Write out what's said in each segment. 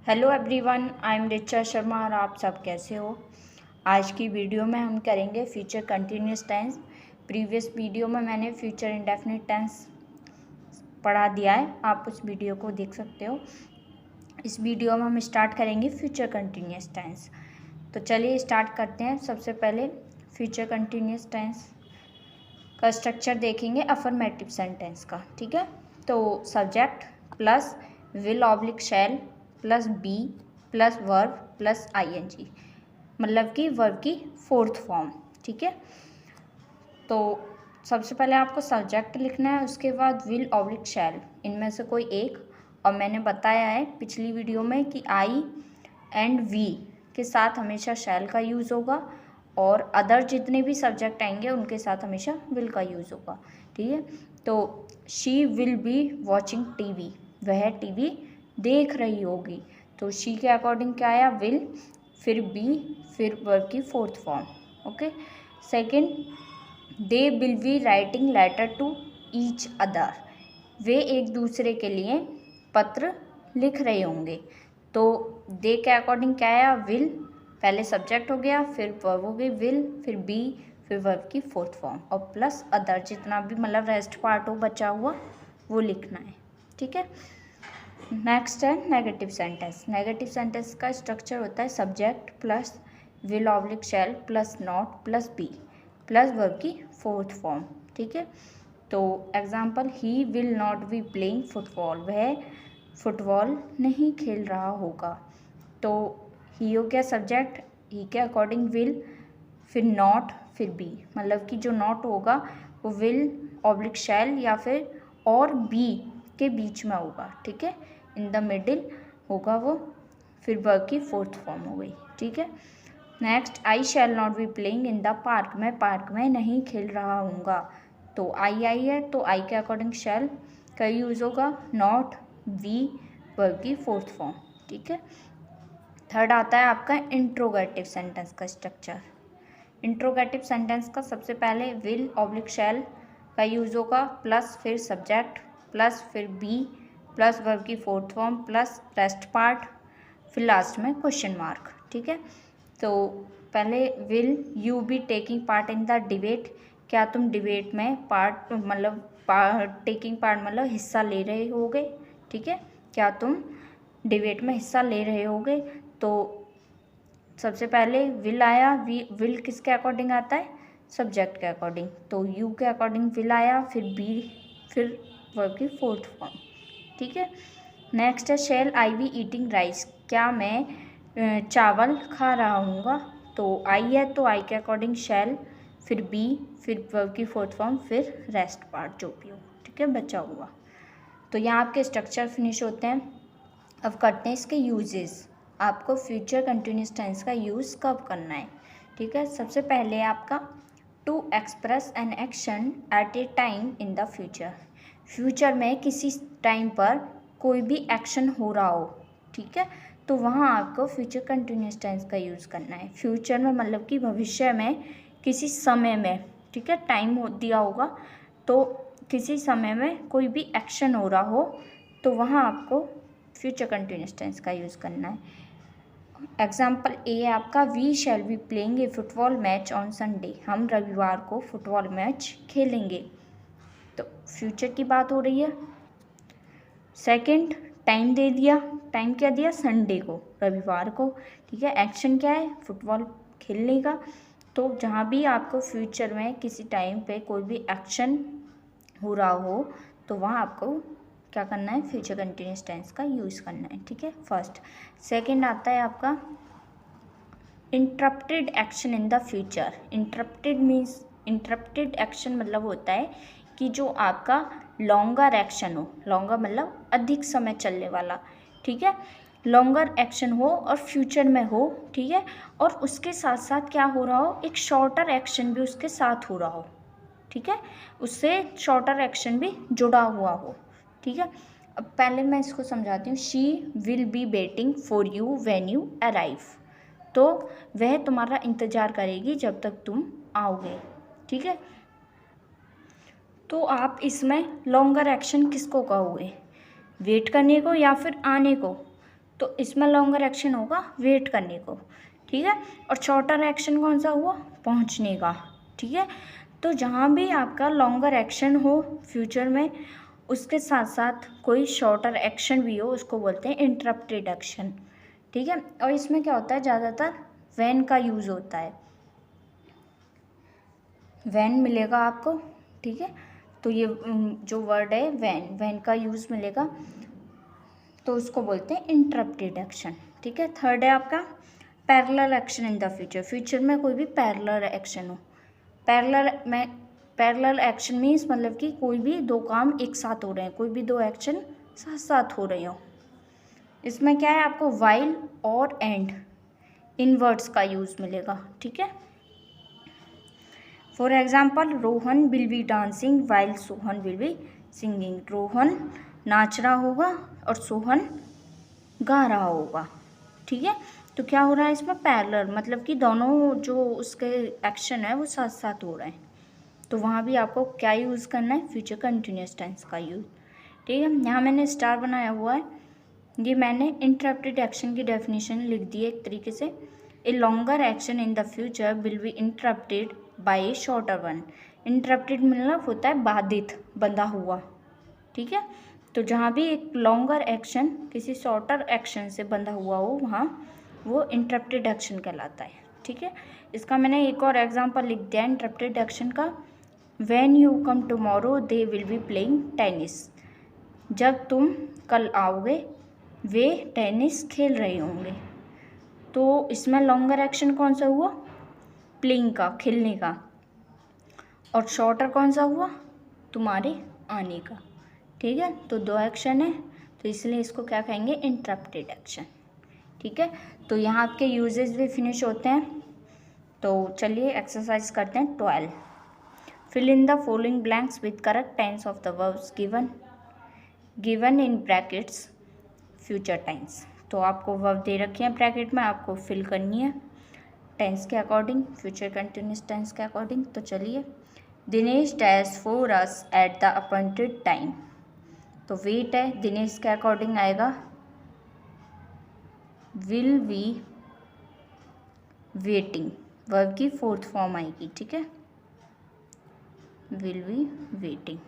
Hello everyone, I am Richa Sharma और आप सब कैसे हो। आज की वीडियो में हम करेंगे future continuous tense. Previous video में मैंने फ्यूचर इंडेफिनिट टेंस पढ़ा दिया है, आप उस वीडियो को देख सकते हो। इस वीडियो में हम स्टार्ट करेंगे फ्यूचर कंटिन्यूस टेंस। तो चलिए स्टार्ट करते हैं। सबसे पहले फ्यूचर कंटिन्यूस टेंस का स्ट्रक्चर देखेंगे अफर्मेटिव सेंटेंस का, ठीक है। तो subject plus will oblique shall plus be plus verb plus ING, मतलब कि वर्ब की फोर्थ फॉर्म, ठीक है। तो सबसे पहले आपको सब्जेक्ट लिखना है, उसके बाद विल ऑब्लिक शैल, इनमें से कोई एक। और मैंने बताया है पिछली वीडियो में कि आई एंड वी के साथ हमेशा शैल का यूज़ होगा और अदर जितने भी सब्जेक्ट आएंगे उनके साथ हमेशा विल का यूज़ होगा, ठीक है। तो she will be watching TV, वह टीवी देख रही होगी। तो शी के अकॉर्डिंग क्या आया, विल, फिर बी, फिर वर्ब की fourth form, okay. Second, they will be writing letter to each other, वे एक दूसरे के लिए पत्र लिख रहे होंगे। तो दे के अकॉर्डिंग क्या आया, विल, पहले सब्जेक्ट हो गया, फिर वर्ब हो गई विल, फिर बी, फिर वर्ब की फोर्थ फॉर्म और प्लस अदर, जितना भी मतलब रेस्ट पार्ट हो बचा हुआ वो लिखना है, ठीक है। नेक्स्ट है नेगेटिव सेंटेंस। नेगेटिव सेंटेंस का स्ट्रक्चर होता है subject plus will oblique shall plus not plus be plus verb की फोर्थ फॉर्म, ठीक है। तो example, he will not be playing football, वह फुटबॉल नहीं खेल रहा होगा। तो ही हो गया सब्जेक्ट, ही के अकॉर्डिंग विल, फिर नॉट, फिर बी, मतलब कि जो नॉट होगा वो विल ऑब्लिक शैल या फिर और बी के बीच में होगा, ठीक है, इन द मिडिल होगा वो, फिर वर्ब की फोर्थ फॉर्म हो गई, ठीक है। Next, I shall not be playing in the park, मैं पार्क में नहीं खेल रहा हूँगा। तो आई है, तो आई के अकॉर्डिंग शैल का यूज़ होगा, नॉट, वी, वर्ब की फोर्थ फॉर्म, ठीक है। थर्ड आता है आपका इंट्रोगेटिव सेंटेंस का स्ट्रक्चर। इंट्रोगेटिव सेंटेंस का सबसे पहले विल ऑब्लिक शैल का यूज़ होगा, प्लस फिर सब्जेक्ट, प्लस फिर बी, प्लस वर्ब की fourth form, plus rest part, फिर लास्ट में क्वेश्चन मार्क, ठीक है। तो पहले will you be taking part in the debate, क्या तुम डिबेट में पार्ट मतलब टेकिंग पार्ट मतलब हिस्सा ले रहे होगे, ठीक है, क्या तुम डिबेट में हिस्सा ले रहे होगे। तो सबसे पहले विल आया, विल किसके अकॉर्डिंग आता है, सब्जेक्ट के अकॉर्डिंग। तो यू के अकॉर्डिंग विल आया, फिर बी, फिर वर्ब की फोर्थ फॉर्म, ठीक है। नेक्स्ट है शैल आई बी ईटिंग राइस, क्या मैं चावल खा रहा हूँगा। तो आई है, तो आई के अकॉर्डिंग शैल, फिर बी, फिर वर्ब की फोर्थ फॉर्म, फिर रेस्ट पार्ट जो भी हो, ठीक है, बचा हुआ। तो यहाँ आपके स्ट्रक्चर फिनिश होते हैं। अब करते हैं इसके यूजेस, आपको फ्यूचर कंटिन्यूस टेंस का यूज़ कब करना है, ठीक है। सबसे पहले आपका to express an action at a time in the future, future में किसी टाइम पर कोई भी एक्शन हो रहा हो, ठीक है, तो वहाँ आपको फ्यूचर कंटिन्यूस टेंस का यूज़ करना है। फ्यूचर में मतलब कि भविष्य में, किसी समय में, ठीक है, टाइम हो दिया होगा, तो किसी समय में कोई भी एक्शन हो रहा हो तो वहाँ आपको फ्यूचर कंटिन्यूस टेंस का यूज़ करना है। एग्जाम्पल ए है आपका, we shall be playing a football match on Sunday, हम रविवार को फुटबॉल मैच खेलेंगे। तो फ्यूचर की बात हो रही है। सेकंड, टाइम दे दिया, टाइम क्या दिया, संडे को, रविवार को, ठीक है। एक्शन क्या है, फुटबॉल खेलने का। तो जहाँ भी आपको फ्यूचर में किसी टाइम पे कोई भी एक्शन हो रहा हो तो वहाँ आपको क्या करना है, फ्यूचर कंटिन्यूस टेंस का यूज़ करना है, ठीक है, फर्स्ट। सेकंड आता है आपका interrupted action in the future. Interrupted means, interrupted action मतलब होता है कि जो आपका लॉन्गर एक्शन हो, लॉन्गर मतलब अधिक समय चलने वाला, ठीक है, लॉन्गर एक्शन हो और फ्यूचर में हो, ठीक है, और उसके साथ साथ क्या हो रहा हो, एक शॉर्टर एक्शन भी उसके साथ हो रहा हो, ठीक है, उससे शॉर्टर एक्शन भी जुड़ा हुआ हो, ठीक है। अब पहले मैं इसको समझाती हूँ। She will be waiting for you when you arrive, तो वह तुम्हारा इंतज़ार करेगी जब तक तुम आओगे, ठीक है। तो आप इसमें लॉन्गर एक्शन किसको कहोगे, वेट करने को या फिर आने को। तो इसमें लॉन्गर एक्शन होगा वेट करने को, ठीक है। और शॉर्टर एक्शन कौन सा हुआ, पहुंचने का, ठीक है। तो जहाँ भी आपका लॉन्गर एक्शन हो फ्यूचर में, उसके साथ साथ कोई शॉर्टर एक्शन भी हो, उसको बोलते हैं इंटरप्टेड एक्शन, ठीक है। और इसमें क्या होता है, ज़्यादातर व्हेन का यूज़ होता है, व्हेन मिलेगा आपको, ठीक है। तो ये जो वर्ड है व्हेन का यूज़ मिलेगा, तो उसको बोलते हैं इंटरप्टेड एक्शन, ठीक है। थर्ड है आपका parallel action in the future, future में कोई भी पैरेलल एक्शन हो। पैरेलल एक्शन मीन्स मतलब कि कोई भी दो काम एक साथ हो रहे हैं, कोई भी दो एक्शन साथ साथ हो रहे हो। इसमें क्या है, आपको वाइल और एंड इन वर्ड्स का यूज़ मिलेगा, ठीक है। For example, Rohan will be dancing while Sohan will be singing. Rohan नाच रहा होगा और सोहन गा रहा होगा, ठीक है। तो क्या हो रहा है इसमें, पैरेलल, मतलब कि दोनों जो उसके एक्शन है वो साथ साथ हो रहे हैं। तो वहाँ भी आपको क्या यूज़ करना है, फ्यूचर कंटिन्यूस टेंस का यूज़, ठीक है। यहाँ मैंने स्टार बनाया हुआ है, ये मैंने इंटरप्टेड एक्शन की डेफिनेशन लिख दी है एक तरीके से। A longer action in the future will be interrupted by a shorter one. Interrupted मतलब होता है बाधित, बंधा हुआ, ठीक है। तो जहाँ भी एक लॉन्गर एक्शन किसी शॉर्टर एक्शन से बंधा हुआ हो, वहाँ वो इंटरप्टेड एक्शन कहलाता है, ठीक है। इसका मैंने एक और एग्जांपल लिख दिया इंटरप्टेड एक्शन का। When you come tomorrow they will be playing tennis. जब तुम कल आओगे वे टेनिस खेल रहे होंगे। तो इसमें लॉन्गर एक्शन कौन सा हुआ, प्लेइंग का, खेलने का। और शॉर्टर कौन सा हुआ, तुम्हारे आने का, ठीक है। तो दो एक्शन है, तो इसलिए इसको क्या कहेंगे, इंटरप्टेड एक्शन, ठीक है। तो यहाँ आपके यूजेस भी फिनिश होते हैं। तो चलिए एक्सरसाइज करते हैं 12। Fill in the following blanks with correct tense of the verbs given in brackets future tense. तो आपको वर्ब दे रखे हैं ब्रैकेट में, आपको फिल करनी है टेंस के अकॉर्डिंग, फ्यूचर कंटिन्यूस टेंस के अकॉर्डिंग। तो चलिए, Dinesh dash for us at the appointed time. तो वेट है, दिनेश के अकॉर्डिंग आएगा विल बी वेटिंग, वर्ब की फोर्थ फॉर्म आएगी, ठीक है, विल बी वेटिंग।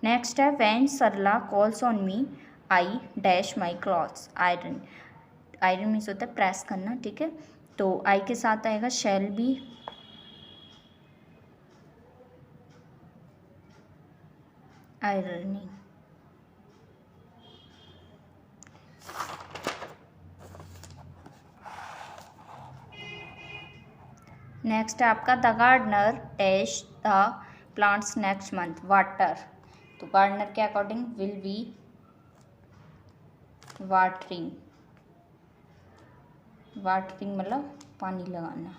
नेक्स्ट है when Sarla calls on me I dash my clothes iron. Iron means होता है प्रेस करना, ठीक है। तो आई के साथ आएगा शैल बी, आयरनिंग। नेक्स्ट है आपका the gardener dash the plants next month water. तो गार्डनर के according will be watering, watering मतलब पानी लगाना।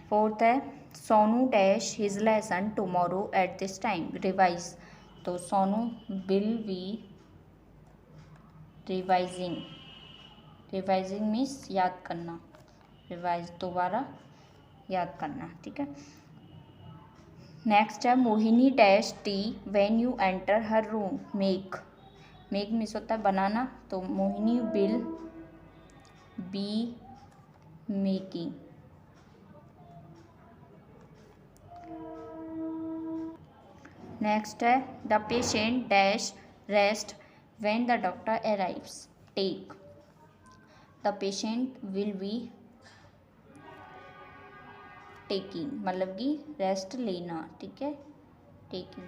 फोर्थ है Sonu dash his lesson tomorrow at this time revise. तो Sonu will be revising, revising means याद करना, रिवाइज दोबारा याद करना, ठीक है। नेक्स्ट है Mohini dash tea when you enter her room make. Make means होता है बनाना, तो Mohini will be making. Next है the patient dash rest when the doctor arrives take. The patient will be taking, मतलब कि रेस्ट लेना, ठीक है, टेकिंग।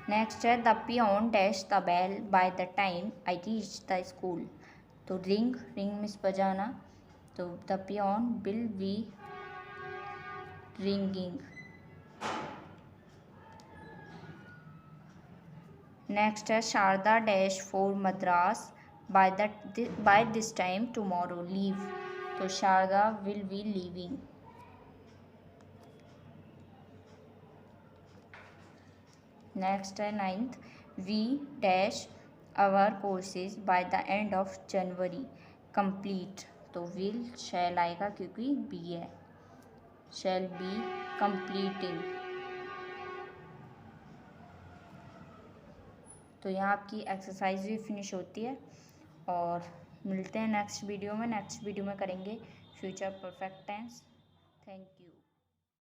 नेक्स्ट है the peon dash the bell by the time I reach the school. तो ring, ring means बजाना, तो the peon will B ringing. Next है Sharda dash for Madras by this time tomorrow leave. तो Sharda will be leaving. Next है 9th we dash our courses by the end of January complete. तो will shall आएगा क्योंकि B है, shall be completing. तो यहाँ आपकी एक्सरसाइज भी फिनिश होती है और मिलते हैं नेक्स्ट वीडियो में करेंगे future perfect tense. Thank you.